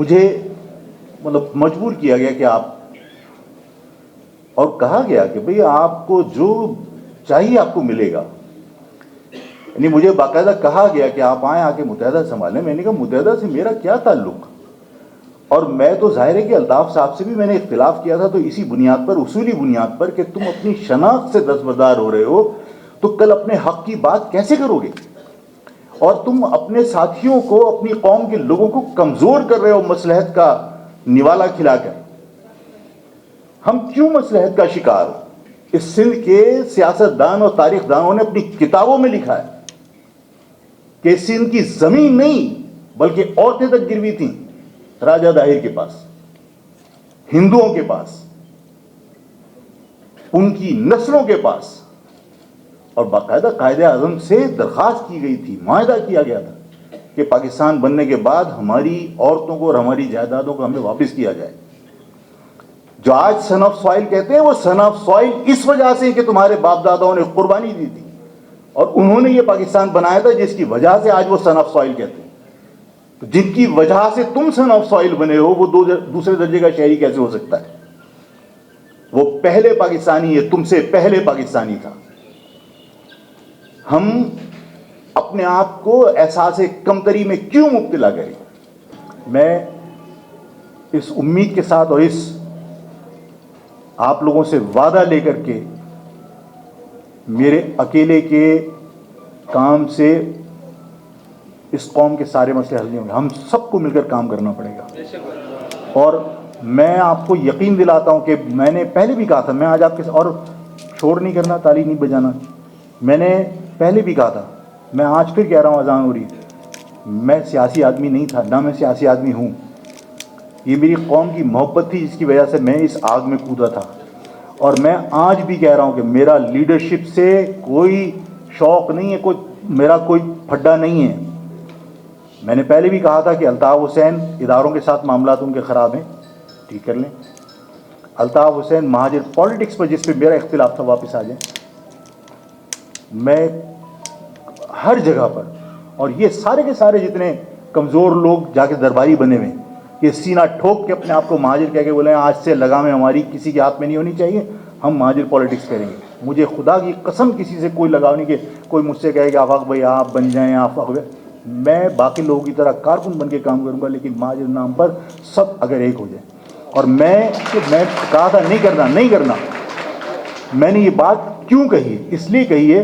مجھے مطلب مجبور کیا گیا کہ آپ، اور کہا گیا کہ بھئی آپ کو جو چاہیے آپ کو ملے گا. یعنی مجھے باقاعدہ کہا گیا کہ آپ آئیں آ کے متحدہ سنبھالیں. میں نے کہا متحدہ سے میرا کیا تعلق؟ اور میں تو ظاہر ہے کہ الطاف صاحب سے بھی میں نے اختلاف کیا تھا تو اسی بنیاد پر، اصولی بنیاد پر کہ تم اپنی شناخت سے دستبردار ہو رہے ہو تو کل اپنے حق کی بات کیسے کرو گے؟ اور تم اپنے ساتھیوں کو، اپنی قوم کے لوگوں کو کمزور کر رہے ہو مصلحت کا نوالا کھلا کر. ہم کیوں مصلحت کا شکار ہو؟ اس سندھ کے سیاست دان اور تاریخ دانوں نے اپنی کتابوں میں لکھا ہے کہ سندھ کی زمین نہیں بلکہ عورتیں تک گروی تھیں راجہ داہر کے پاس، ہندوؤں کے پاس، ان کی نسلوں کے پاس. اور باقاعدہ قائد اعظم سے درخواست کی گئی تھی، معاہدہ کیا گیا تھا کہ پاکستان بننے کے بعد ہماری عورتوں کو اور ہماری جائیدادوں کو ہمیں واپس کیا جائے. جو آج سن آف سوائل کہتے ہیں وہ سن آف سوائل اس وجہ سے کہ تمہارے باپ داداؤں نے قربانی دی تھی اور انہوں نے یہ پاکستان بنایا تھا جس کی وجہ سے آج وہ سن آف سوائل کہتے ہیں. تو جن کی وجہ سے تم سن آف سوائل بنے ہو وہ دوسرے درجے کا شہری کیسے ہو سکتا ہے؟ وہ پہلے پاکستانی ہے، تم سے پہلے پاکستانی تھا. ہم اپنے آپ کو احساس کمتری میں کیوں مبتلا کریں؟ میں اس امید کے ساتھ اور اس آپ لوگوں سے وعدہ لے کر کے میرے اکیلے کے کام سے اس قوم کے سارے مسئلے حل نہیں ہوں گے. ہم سب کو مل کر کام کرنا پڑے گا. اور میں آپ کو یقین دلاتا ہوں کہ میں نے پہلے بھی کہا تھا، میں آج آپ کے اور شور نہیں کرنا، تالی نہیں بجانا. میں نے پہلے بھی کہا تھا، میں آج پھر کہہ رہا ہوں، اذان ہو رہی ہے، میں سیاسی آدمی نہیں تھا، نہ میں سیاسی آدمی ہوں. یہ میری قوم کی محبت تھی جس کی وجہ سے میں اس آگ میں کودا تھا. اور میں آج بھی کہہ رہا ہوں کہ میرا لیڈرشپ سے کوئی شوق نہیں ہے، میرا کوئی پھڈا نہیں ہے. میں نے پہلے بھی کہا تھا کہ الطاف حسین اداروں کے ساتھ معاملات ان کے خراب ہیں، ٹھیک کر لیں. الطاف حسین مہاجر پالیٹکس پر جس پہ میرا اختلاف تھا واپس آ جائیں. میں ہر جگہ پر، اور یہ سارے کے سارے جتنے کمزور لوگ جا کے درباری بنے ہوئے ہیں، یہ سینہ ٹھوک کے اپنے آپ کو مہاجر کہہ کے بولے آج سے لگامیں ہماری کسی کے ہاتھ میں نہیں ہونی چاہیے، ہم مہاجر پالیٹکس کریں گے. مجھے خدا کی قسم کسی سے کوئی لگاؤ نہیں کہ کوئی مجھ سے کہے کہ آفاق بھائی آپ بن جائیں، آفاق بھائی. میں باقی لوگوں کی طرح کارکن بن کے کام کروں گا لیکن مہاجر نام پر سب اگر ایک ہو جائیں. اور میں کہا تھا نہیں کرنا. میں نے یہ بات کیوں کہی ہے؟ اس لیے کہی ہے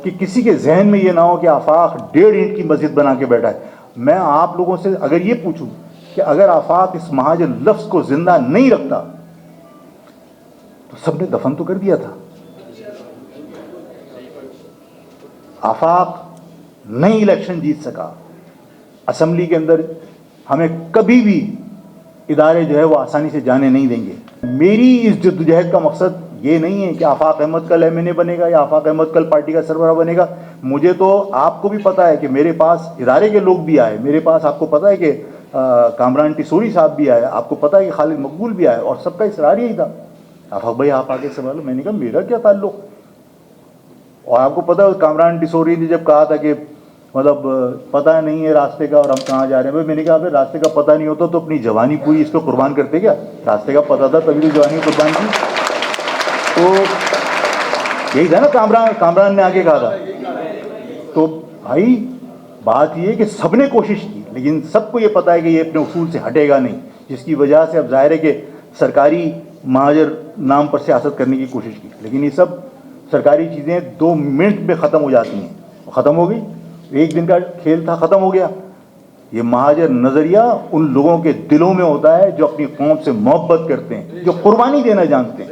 کہ کسی کے ذہن میں یہ نہ ہو کہ آفاق 1.5 اینٹ کی مسجد بنا کے بیٹھا ہے. میں آپ لوگوں سے اگر یہ پوچھوں کہ اگر آفاق اس مہاجر لفظ کو زندہ نہیں رکھتا تو سب نے دفن تو کر دیا تھا. آفاق نہیں الیکشن جیت سکا. اسمبلی کے اندر ہمیں کبھی بھی ادارے جو ہے وہ آسانی سے جانے نہیں دیں گے. میری اس جدوجہد کا مقصد یہ نہیں ہے کہ آفاق احمد کل MNA بنے گا یا آفاق احمد کل پارٹی کا سربراہ بنے گا. مجھے تو آپ کو بھی پتا ہے کہ میرے پاس ادارے کے لوگ بھی آئے، میرے پاس آپ کو پتا ہے کہ کامران ٹیسوری صاحب بھی آئے، آپ کو پتا ہے کہ خالد مقبول بھی آئے، اور سب کا اصرار یہی تھا آفاق بھائی آپ آگے سنبھالو. میں نے کہا میرا کیا تعلق؟ اور آپ کو پتا ہے کامران ٹیسوری نے جب کہا تھا کہ مطلب پتہ نہیں ہے راستے کا اور ہم کہاں جا رہے ہیں، بھائی میں نے کہا پھر راستے کا پتہ نہیں ہوتا تو اپنی جوانی پوری اس پہ قربان کرتے کیا؟ راستے کا پتہ تھا تبھی تو جوانی قربان کی. تو یہی تھا نا کامران نے آگے کہا تھا. تو بھائی بات یہ ہے کہ سب نے کوشش کی لیکن سب کو یہ پتا ہے کہ یہ اپنے اصول سے ہٹے گا نہیں، جس کی وجہ سے اب ظاہر ہے کہ سرکاری مہاجر نام پر سیاست کرنے کی کوشش کی. لیکن یہ سب سرکاری چیزیں 2 منٹ میں ختم ہو جاتی ہیں. ختم ہو گئی، 1 دن کا کھیل تھا، ختم ہو گیا. یہ مہاجر نظریہ ان لوگوں کے دلوں میں ہوتا ہے جو اپنی قوم سے محبت کرتے ہیں، جو قربانی دینا جانتے ہیں.